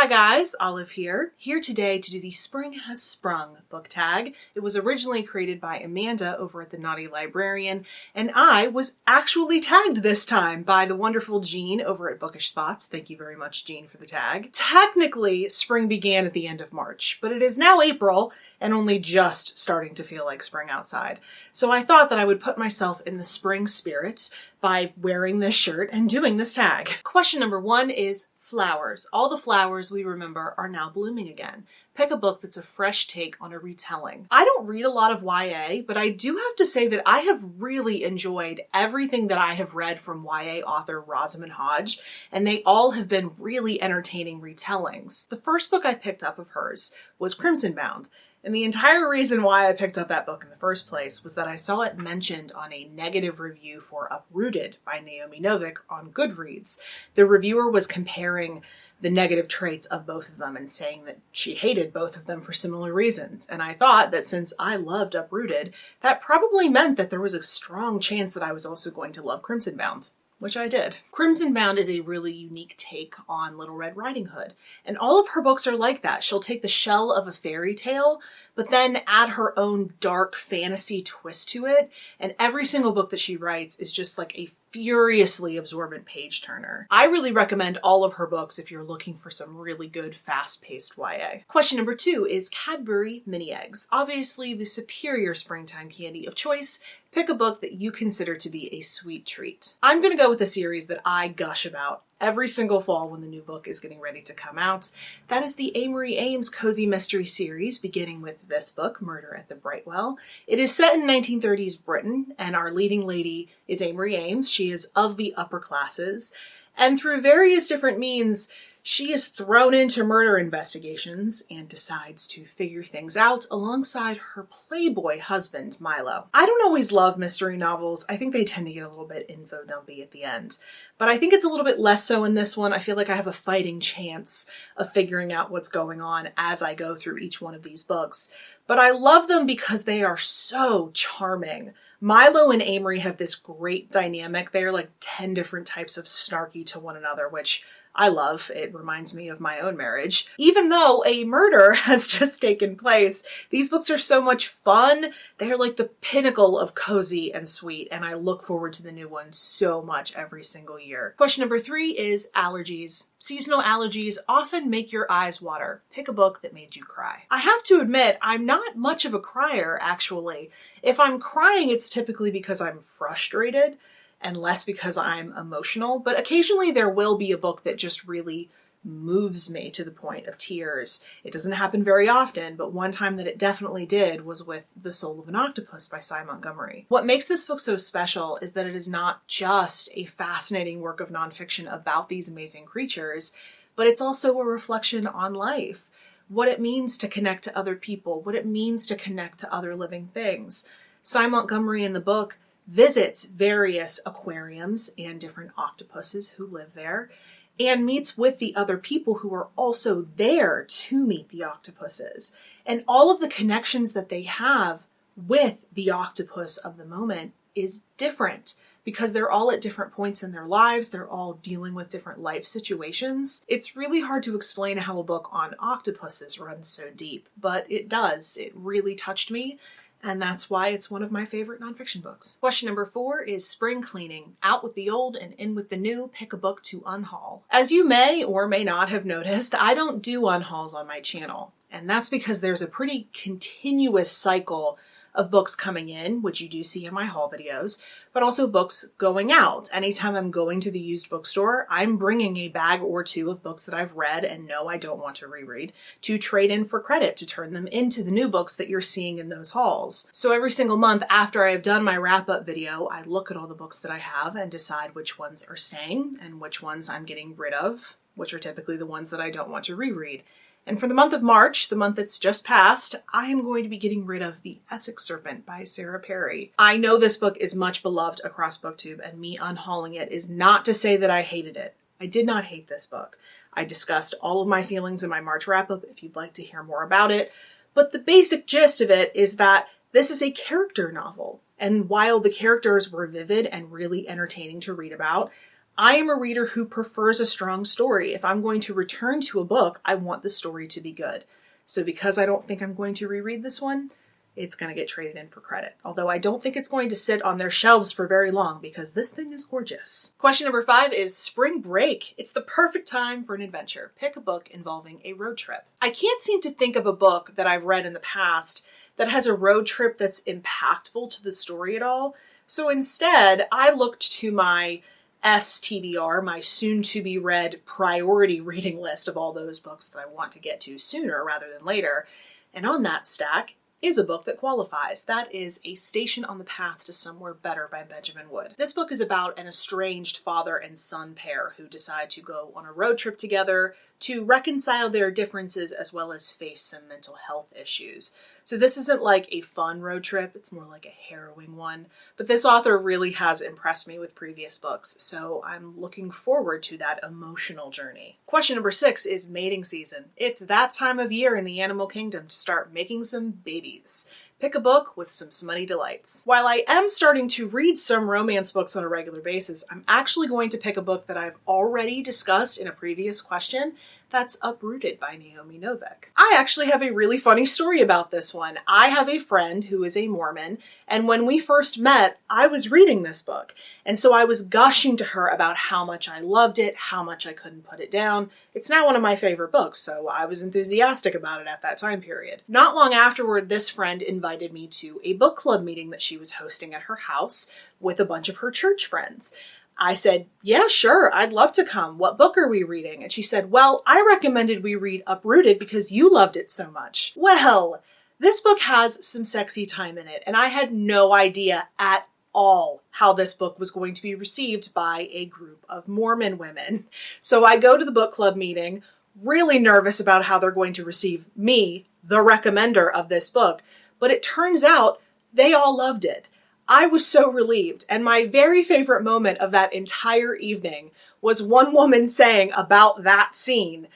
Hi guys, Olive here today to do the Spring Has Sprung book tag. It was originally created by Amanda over at the Naughty Librarian, and I was actually tagged this time by the wonderful Jean over at Bookish Thoughts. Thank you very much, Jean, for the tag. Technically, spring began at the end of March, but it is now April and only just starting to feel like spring outside. So I thought that I would put myself in the spring spirit by wearing this shirt and doing this tag. Question number 1 is flowers. All the flowers we remember are now blooming again. Pick a book that's a fresh take on a retelling. I don't read a lot of YA, but I do have to say that I have really enjoyed everything that I have read from YA author Rosamund Hodge, and they all have been really entertaining retellings. The first book I picked up of hers was Crimson Bound. And the entire reason why I picked up that book in the first place was that I saw it mentioned on a negative review for Uprooted by Naomi Novik on Goodreads. The reviewer was comparing the negative traits of both of them and saying that she hated both of them for similar reasons. And I thought that since I loved Uprooted, that probably meant that there was a strong chance that I was also going to love Crimson Bound, which I did. Crimson Bound is a really unique take on Little Red Riding Hood, and all of her books are like that. She'll take the shell of a fairy tale, but then add her own dark fantasy twist to it, and every single book that she writes is just like a furiously absorbent page turner. I really recommend all of her books if you're looking for some really good, fast-paced YA. Question number 2 is Cadbury Mini Eggs. Obviously the superior springtime candy of choice. Pick a book that you consider to be a sweet treat. I'm going to go with a series that I gush about every single fall when the new book is getting ready to come out. That is the Amory Ames Cozy Mystery series, beginning with this book, Murder at the Brightwell. It is set in 1930s Britain, and our leading lady is Amory Ames. She is of the upper classes, and through various different means, she is thrown into murder investigations and decides to figure things out alongside her playboy husband, Milo. I don't always love mystery novels. I think they tend to get a little bit info dumpy at the end. But I think it's a little bit less so in this one. I feel like I have a fighting chance of figuring out what's going on as I go through each one of these books. But I love them because they are so charming. Milo and Amory have this great dynamic. They're like 10 different types of snarky to one another, which I love. It reminds me of my own marriage. Even though a murder has just taken place, these books are so much fun. They're like the pinnacle of cozy and sweet, and I look forward to the new ones so much every single year. Question number 3 is allergies. Seasonal allergies often make your eyes water. Pick a book that made you cry. I have to admit, I'm not much of a crier, actually. If I'm crying, it's typically because I'm frustrated and less because I'm emotional, but occasionally there will be a book that just really moves me to the point of tears. It doesn't happen very often, but one time that it definitely did was with The Soul of an Octopus by Cy Montgomery. What makes this book so special is that it is not just a fascinating work of nonfiction about these amazing creatures, but it's also a reflection on life, what it means to connect to other people, what it means to connect to other living things. Cy Montgomery in the book visits various aquariums and different octopuses who live there, and meets with the other people who are also there to meet the octopuses. And all of the connections that they have with the octopus of the moment is different because they're all at different points in their lives. They're all dealing with different life situations. It's really hard to explain how a book on octopuses runs so deep, but it does. It really touched me. And that's why it's one of my favorite nonfiction books. Question number 4 is spring cleaning. Out with the old and in with the new, pick a book to unhaul. As you may or may not have noticed, I don't do unhauls on my channel. And that's because there's a pretty continuous cycle of books coming in, which you do see in my haul videos, but also books going out. Anytime I'm going to the used bookstore, I'm bringing a bag or two of books that I've read and know I don't want to reread to trade in for credit, to turn them into the new books that you're seeing in those hauls. So every single month after I've done my wrap-up video, I look at all the books that I have and decide which ones are staying and which ones I'm getting rid of, which are typically the ones that I don't want to reread. And for the month of March, the month that's just passed, I am going to be getting rid of The Essex Serpent by Sarah Perry. I know this book is much beloved across BookTube, and me unhauling it is not to say that I hated it. I did not hate this book. I discussed all of my feelings in my March wrap-up if you'd like to hear more about it. But the basic gist of it is that this is a character novel. And while the characters were vivid and really entertaining to read about, I am a reader who prefers a strong story. If I'm going to return to a book, I want the story to be good. So because I don't think I'm going to reread this one, it's going to get traded in for credit. Although I don't think it's going to sit on their shelves for very long because this thing is gorgeous. Question number 5 is spring break. It's the perfect time for an adventure. Pick a book involving a road trip. I can't seem to think of a book that I've read in the past that has a road trip that's impactful to the story at all. So instead, I looked to my STBR, my soon-to-be-read priority reading list of all those books that I want to get to sooner rather than later. And on that stack is a book that qualifies. That is A Station on the Path to Somewhere Better by Benjamin Wood. This book is about an estranged father and son pair who decide to go on a road trip together to reconcile their differences as well as face some mental health issues. So this isn't like a fun road trip, it's more like a harrowing one. But this author really has impressed me with previous books, so I'm looking forward to that emotional journey. Question number 6 is mating season. It's that time of year in the animal kingdom to start making some babies. Pick a book with some smutty delights. While I am starting to read some romance books on a regular basis, I'm actually going to pick a book that I've already discussed in a previous question. That's Uprooted by Naomi Novik. I actually have a really funny story about this one. I have a friend who is a Mormon, and when we first met, I was reading this book. And so I was gushing to her about how much I loved it, how much I couldn't put it down. It's now one of my favorite books, so I was enthusiastic about it at that time period. Not long afterward, this friend invited me to a book club meeting that she was hosting at her house with a bunch of her church friends. I said, yeah, sure, I'd love to come. What book are we reading? And she said, well, I recommended we read Uprooted because you loved it so much. Well, this book has some sexy time in it, and I had no idea at all how this book was going to be received by a group of Mormon women. So I go to the book club meeting, really nervous about how they're going to receive me, the recommender of this book, but it turns out they all loved it. I was so relieved, and my very favorite moment of that entire evening was one woman saying about that scene,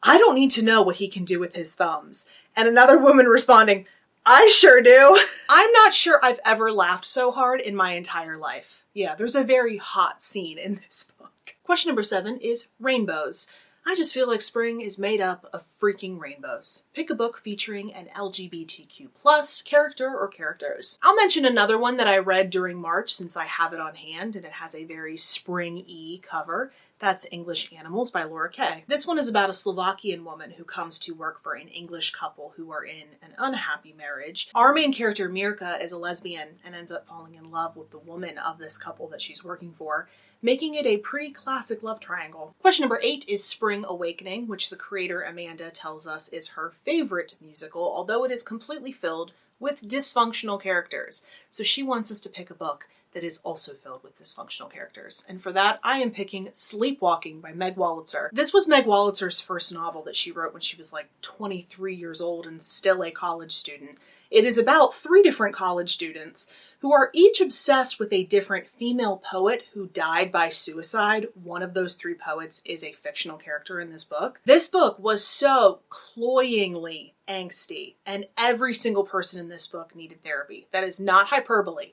I don't need to know what he can do with his thumbs. And another woman responding, I sure do. I'm not sure I've ever laughed so hard in my entire life. Yeah, there's a very hot scene in this book. Question number 7 is rainbows. I just feel like spring is made up of freaking rainbows. Pick a book featuring an LGBTQ plus character or characters. I'll mention another one that I read during March since I have it on hand and it has a very spring-y cover. That's English Animals by Laura Kay. This one is about a Slovakian woman who comes to work for an English couple who are in an unhappy marriage. Our main character, Mirka, is a lesbian and ends up falling in love with the woman of this couple that she's working for, making it a pretty classic love triangle. Question number 8 is Spring Awakening, which the creator Amanda tells us is her favorite musical, although it is completely filled with dysfunctional characters. So she wants us to pick a book that is also filled with dysfunctional characters. And for that, I am picking Sleepwalking by Meg Wolitzer. This was Meg Wolitzer's first novel that she wrote when she was like 23 years old and still a college student. It is about 3 different college students who are each obsessed with a different female poet who died by suicide. One of those 3 poets is a fictional character in this book. This book was so cloyingly angsty, and every single person in this book needed therapy. That is not hyperbole.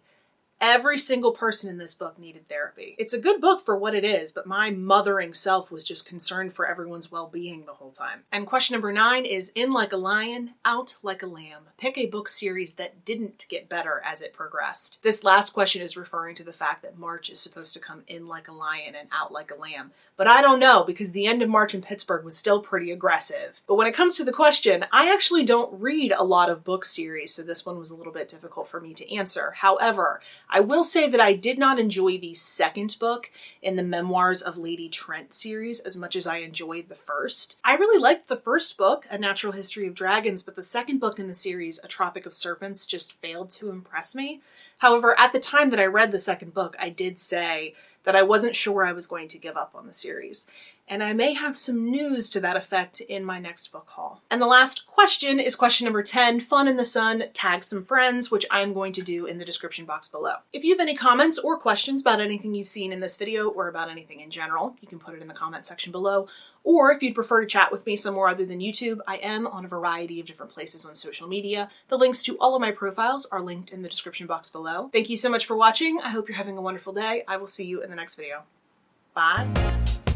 Every single person in this book needed therapy. It's a good book for what it is, but my mothering self was just concerned for everyone's well-being the whole time. And question number 9 is In Like a Lion, Out Like a Lamb. Pick a book series that didn't get better as it progressed. This last question is referring to the fact that March is supposed to come in like a lion and out like a lamb. But I don't know, because the end of March in Pittsburgh was still pretty aggressive. But when it comes to the question, I actually don't read a lot of book series, so this one was a little bit difficult for me to answer. However, I will say that I did not enjoy the second book in the Memoirs of Lady Trent series as much as I enjoyed the first. I really liked the first book, A Natural History of Dragons, but the second book in the series, A Tropic of Serpents, just failed to impress me. However, at the time that I read the second book, I did say that I wasn't sure I was going to give up on the series. And I may have some news to that effect in my next book haul. And the last question is question number 10, Fun in the Sun, Tag Some Friends, which I'm going to do in the description box below. If you have any comments or questions about anything you've seen in this video or about anything in general, you can put it in the comment section below. Or if you'd prefer to chat with me somewhere other than YouTube, I am on a variety of different places on social media. The links to all of my profiles are linked in the description box below. Thank you so much for watching. I hope you're having a wonderful day. I will see you in the next video. Bye.